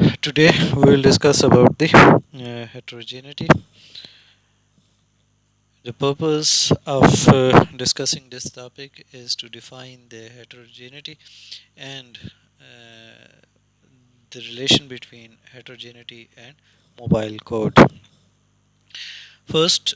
Today we will discuss about the heterogeneity. The purpose of discussing this topic is to define the heterogeneity and the relation between heterogeneity and mobile code. First,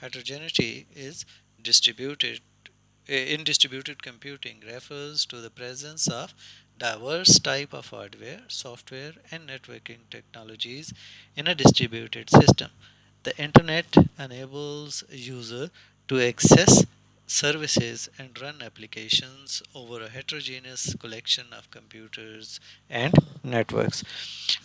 Heterogeneity is distributed in distributed computing refers to the presence of diverse type of hardware, software and networking technologies in a distributed system. The internet enables user to access services and run applications over a heterogeneous collection of computers and networks.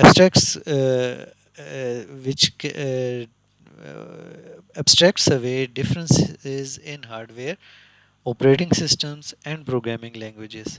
abstracts which abstracts away differences in hardware, operating systems and programming languages.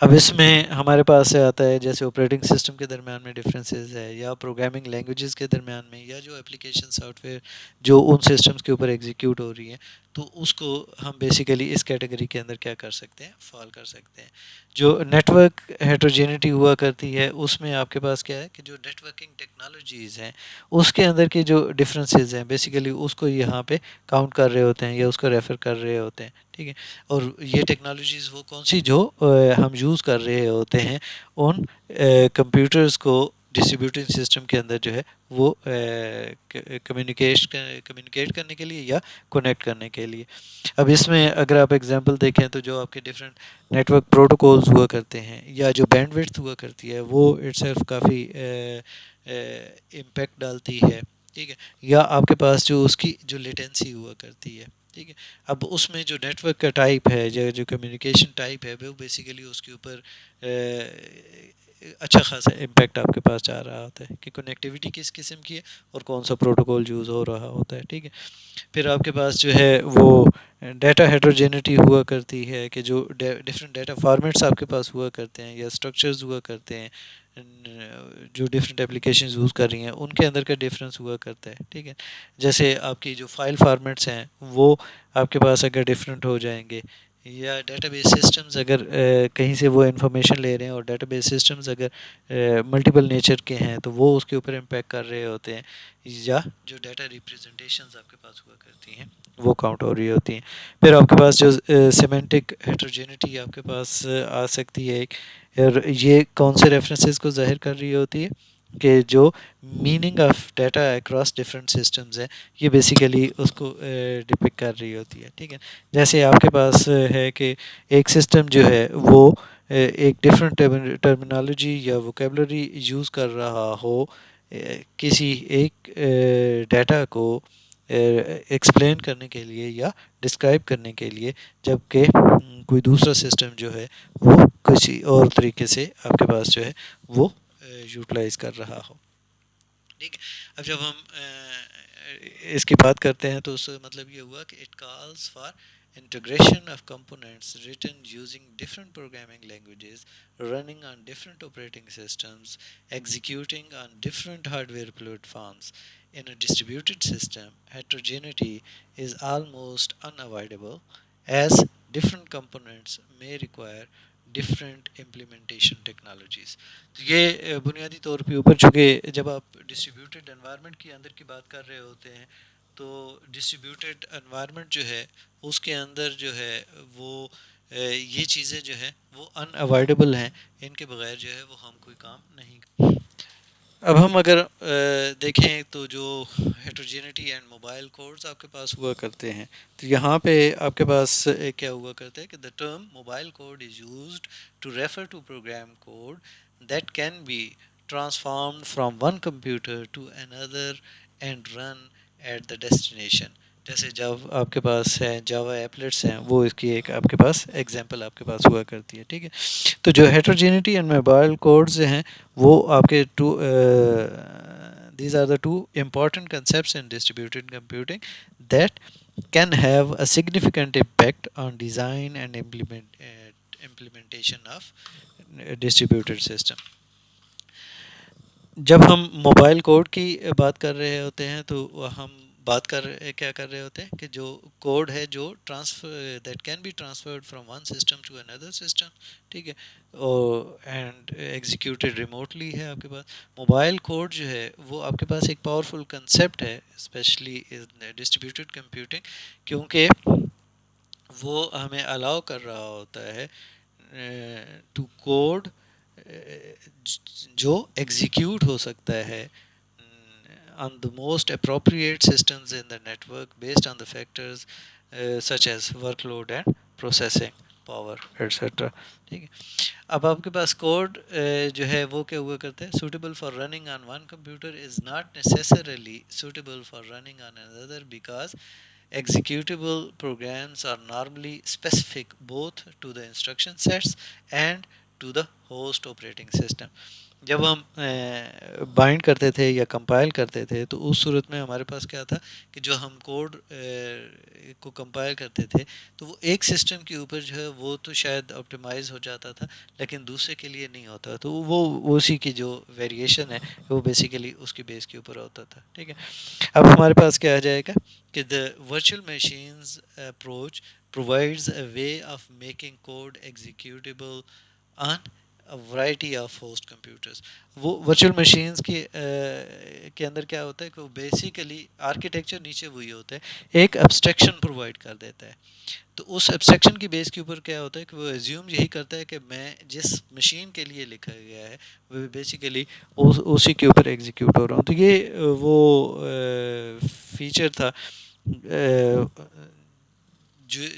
اب اس میں ہمارے پاس سے آتا ہے جیسے operating system کے درمیان میں ڈفرینسز ہے، یا پروگرامنگ لینگویجز کے درمیان میں، یا جو اپلیکیشن سافٹ ویئر جو ان سسٹمز کے اوپر ایگزیکیوٹ ہو رہی ہیں، تو اس کو ہم بیسیکلی اس کیٹیگری کے اندر کیا کر سکتے ہیں، فال کر سکتے ہیں. جو نیٹ ورک ہیٹروجینٹی ہوا کرتی ہے اس میں آپ کے پاس کیا ہے کہ جو نیٹ ورکنگ ٹیکنالوجیز ہیں اس کے اندر کی جو ڈفرینسز ہیں بیسیکلی اس کو یہاں پہ کاؤنٹ کر رہے ہوتے ہیں یا اس کو ریفر کر رہے ہوتے ہیں. ٹھیک ہے. اور یہ ٹیکنالوجیز وہ کون سی جو ہم یوز کر رہے ہوتے ہیں ان کمپیوٹرز کو ڈسٹریبیوٹنگ سسٹم کے اندر جو ہے وہ کمیونیکیٹ کرنے کے لیے یا کنیکٹ کرنے کے لیے. اب اس میں اگر آپ ایگزامپل دیکھیں تو جو آپ کے ڈفرینٹ نیٹ ورک پروٹوکولز ہوا کرتے ہیں یا جو بینڈ وڈتھ ہوا کرتی ہے وہ اٹ سیلف کافی امپیکٹ ڈالتی ہے. ٹھیک ہے. یا آپ کے پاس جو اس کی جو لیٹنسی ہوا کرتی ہے. ٹھیک ہے. اب اس میں جو نیٹ ورک کا ٹائپ ہے جو کمیونیکیشن ٹائپ ہے وہ بیسیکلی اس کے اوپر اچھا خاصا امپیکٹ آپ کے پاس جا رہا ہوتا ہے کہ کنیکٹیوٹی کس قسم کی ہے اور کون سا پروٹوکول یوز ہو رہا ہوتا ہے. ٹھیک ہے. پھر آپ کے پاس جو ہے وہ ڈیٹا ہیٹروجینٹی ہوا کرتی ہے کہ جو ڈفرینٹ ڈیٹا فارمیٹس آپ کے پاس ہوا کرتے ہیں یا اسٹرکچرز ہوا کرتے ہیں جو ڈفرینٹ اپلیکیشنز یوز کر رہی ہیں ان کے اندر کا ڈفرینس ہوا کرتا ہے. ٹھیک ہے. جیسے آپ کی جو فائل فارمیٹس ہیں وہ آپ کے پاس اگر ڈفرینٹ ہو جائیں گے یا ڈیٹا بیس سسٹمز اگر کہیں سے وہ انفارمیشن لے رہے ہیں اور ڈیٹا بیس سسٹمز اگر ملٹیپل نیچر کے ہیں تو وہ اس کے اوپر امپیکٹ کر رہے ہوتے ہیں، یا جو ڈیٹا ریپرزنٹیشنز آپ کے پاس ہوا کرتی ہیں وہ کاؤنٹ ہو رہی ہوتی ہیں. پھر آپ کے پاس جو سیمینٹک ہیٹروجینٹی آپ کے پاس آ سکتی ہے اور یہ کون سے ریفرنسز کو ظاہر کر رہی ہوتی ہے کہ جو meaning of data across different systems ہیں یہ بیسیکلی اس کو ڈپک کر رہی ہوتی ہے. ٹھیک ہے. جیسے آپ کے پاس ہے کہ ایک سسٹم جو ہے وہ ایک ڈفرینٹ ٹرمینالوجی یا ووکیبلری یوز کر رہا ہو کسی ایک ڈیٹا کو ایکسپلین کرنے کے لیے یا ڈسکرائب کرنے کے لیے، جبکہ کوئی دوسرا سسٹم جو ہے وہ کسی اور طریقے سے آپ کے پاس جو ہے وہ یوٹیلائز کر رہا ہو. ٹھیک ہے. اب جب ہم اس کی بات کرتے ہیں تو اس کا مطلب یہ ہوا کہ it calls for integration of components written using different programming languages, running on different operating systems, executing on different hardware platforms. In a distributed system, heterogeneity is almost unavoidable as different components may require different implementation technologies. تو یہ بنیادی طور پہ اوپر چونکہ جب آپ distributed environment کے اندر کی بات کر رہے ہوتے ہیں تو ڈسٹریبیوٹیڈ انوائرمنٹ جو ہے اس کے اندر جو ہے وہ یہ چیزیں جو ہیں وہ ان اوائڈیبل ہیں، ان کے بغیر جو ہے وہ ہم کوئی کام نہیں کر. اب ہم اگر دیکھیں تو جو ہیٹروجینٹی اینڈ موبائل کوڈز آپ کے پاس ہوا کرتے ہیں تو یہاں پہ آپ کے پاس کیا ہوا کرتا ہے کہ the term mobile code is used to refer to program code that can be transformed from one computer to another and run at the destination. جیسے جب آپ کے پاس ہے جاوا ایپلیٹس ہیں وہ اس کی ایک آپ کے پاس ایگزامپل آپ کے پاس ہوا کرتی ہے. ٹھیک ہے. تو جو ہیٹروجینٹی اینڈ موبائل کوڈز ہیں وہ آپ کے these are the two important concepts in distributed computing that can have a significant impact on design and implementation of distributed system. جب ہم موبائل کوڈ کی بات کر رہے ہوتے ہیں تو ہم بات کیا کر رہے ہوتے ہیں کہ جو کوڈ ہے جو transfer that can be transferred from one system to another system. ٹھیک ہے. اینڈ ایگزیکیوٹیڈ ریموٹلی ہے آپ کے پاس. موبائل کوڈ جو ہے وہ آپ کے پاس ایک پاورفل کنسیپٹ ہے اسپیشلی ڈسٹریبیوٹیڈ کمپیوٹنگ، کیونکہ وہ ہمیں الاؤ کر رہا ہوتا ہے ٹو کوڈ جو ایگزیکیوٹ ہو سکتا ہے on the most appropriate systems in the network based on the factors such as workload and processing power etc. ٹھیک ہے. اب آپ کے پاس کوڈ جو ہے وہ کیا ہوا کرتا ہے suitable for running on one computer is not necessarily suitable for running on another because executable programs are normally specific both to the instruction sets and to the host operating system. جب ہم bind کرتے تھے یا compile کرتے تھے تو اس صورت میں ہمارے پاس کیا تھا کہ جو ہم کوڈ کو کمپائل کرتے تھے تو وہ ایک سسٹم کے اوپر جو ہے وہ تو شاید آپٹیمائز ہو جاتا تھا لیکن دوسرے کے لیے نہیں ہوتا، تو وہ اسی کی جو ویریشن ہے وہ بیسیکلی اس کی بیس کے اوپر ہوتا تھا، ٹھیک ہے۔ اب ہمارے پاس کیا آ جائے گا کہ the virtual machines approach provides a way of making code executable on a variety of host computers۔ وہ ورچوئل مشینز کے اندر کیا ہوتا ہے کہ وہ بیسیکلی آرکیٹیکچر نیچے وہی ہوتا ہے، ایک ابسٹریکشن پرووائڈ کر دیتا ہے، تو اس ابسٹریکشن کی بیس کے اوپر کیا ہوتا ہے کہ وہ ایزیوم یہی کرتا ہے کہ میں جس مشین کے لیے لکھا گیا ہے وہ بیسیکلی اسی کے اوپر ایگزیکیوٹ ہو رہا ہوں، تو یہ وہ فیچر تھا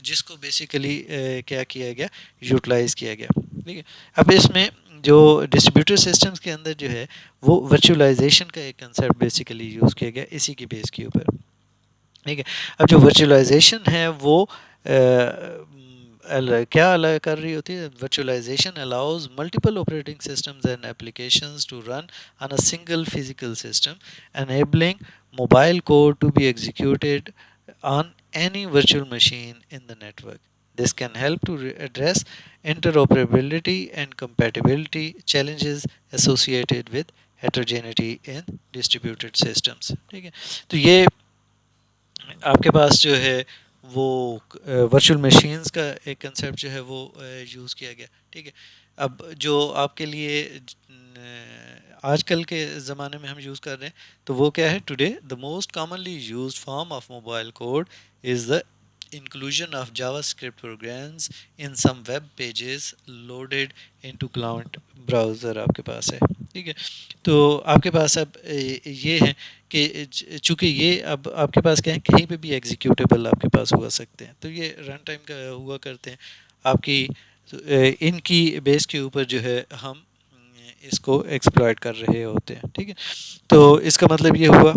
جس کو بیسیکلی کیا کیا گیا، یوٹیلائز کیا گیا، ٹھیک ہے۔ اب اس میں جو ڈسٹریبیوٹر سسٹمز کے اندر جو ہے وہ ورچوئلائزیشن کا ایک کنسیپٹ بیسیکلی یوز کیا گیا اسی کی بیس کے اوپر، ٹھیک ہے۔ اب جو ورچوئلائزیشن ہے وہ کیا الا کر رہی ہوتی ہے، virtualization allows multiple operating systems and applications to run on a single physical system enabling mobile code to be executed on any virtual machine in the network. This can help to address interoperability and compatibility challenges associated with heterogeneity in distributed systems، ٹھیک ہے۔ تو یہ آپ کے پاس جو ہے وہ virtual machines کا ایک کنسیپٹ جو ہے وہ یوز کیا گیا، ٹھیک ہے۔ اب جو آپ کے لیے آج کل کے زمانے میں ہم یوز کر رہے ہیں تو وہ کیا ہے، today the most commonly used form of mobile code is the inclusion of JavaScript programs in some web pages loaded into client browser آپ کے پاس ہے، ٹھیک ہے۔ تو آپ کے پاس اب یہ ہے کہ چونکہ یہ اب آپ کے پاس کیا ہے، کہیں پہ بھی ایگزیکیوٹیبل آپ کے پاس ہوا سکتے ہیں، تو یہ رن ٹائم کا ہوا کرتے ہیں آپ کی، ان کی بیس کے اوپر جو ہے ہم اس کو ایکسپلائٹ کر رہے ہوتے ہیں، ٹھیک ہے۔ تو اس کا مطلب یہ ہوا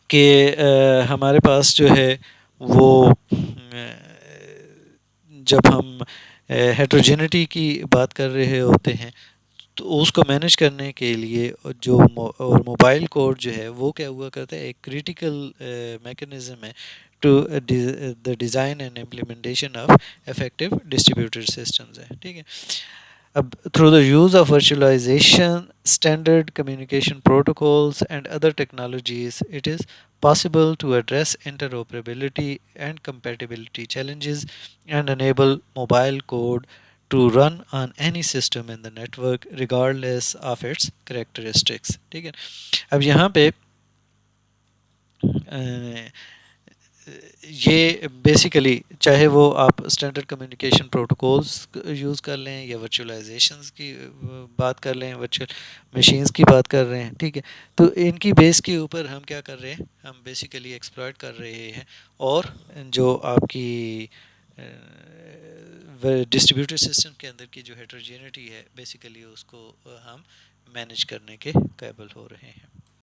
کہ ہمارے پاس جو ہے وہ جب ہم ہیٹروجینٹی کی بات کر رہے ہوتے ہیں تو اس کو مینیج کرنے کے لیے جو اور موبائل کوڈ جو ہے وہ کیا ہوا کرتا ہے، ایک کریٹیکل میکانزم ہے to the design and implementation of effective distributed systems ہے، ٹھیک ہے۔ اب through the use of virtualization, standard communication protocols and other technologies, it is possible to address interoperability and compatibility challenges and enable mobile code to run on any system in the network regardless of its characteristics، ٹھیک ہے۔ اب یہاں پہ یہ basically چاہے وہ آپ standard communication protocols use کر لیں یا ورچوئلائزیشنز کی بات کر لیں، ورچوئل مشینز کی بات کر رہے ہیں، ٹھیک ہے، تو ان کی بیس کے اوپر ہم کیا کر رہے ہیں، ہم بیسیکلی ایکسپلائٹ کر رہے ہیں، اور جو آپ کی ڈسٹریبیوٹر سسٹم کے اندر کی جو ہیٹروجینٹی ہے بیسیکلی اس کو ہم مینیج کرنے کے قابل ہو رہے ہیں۔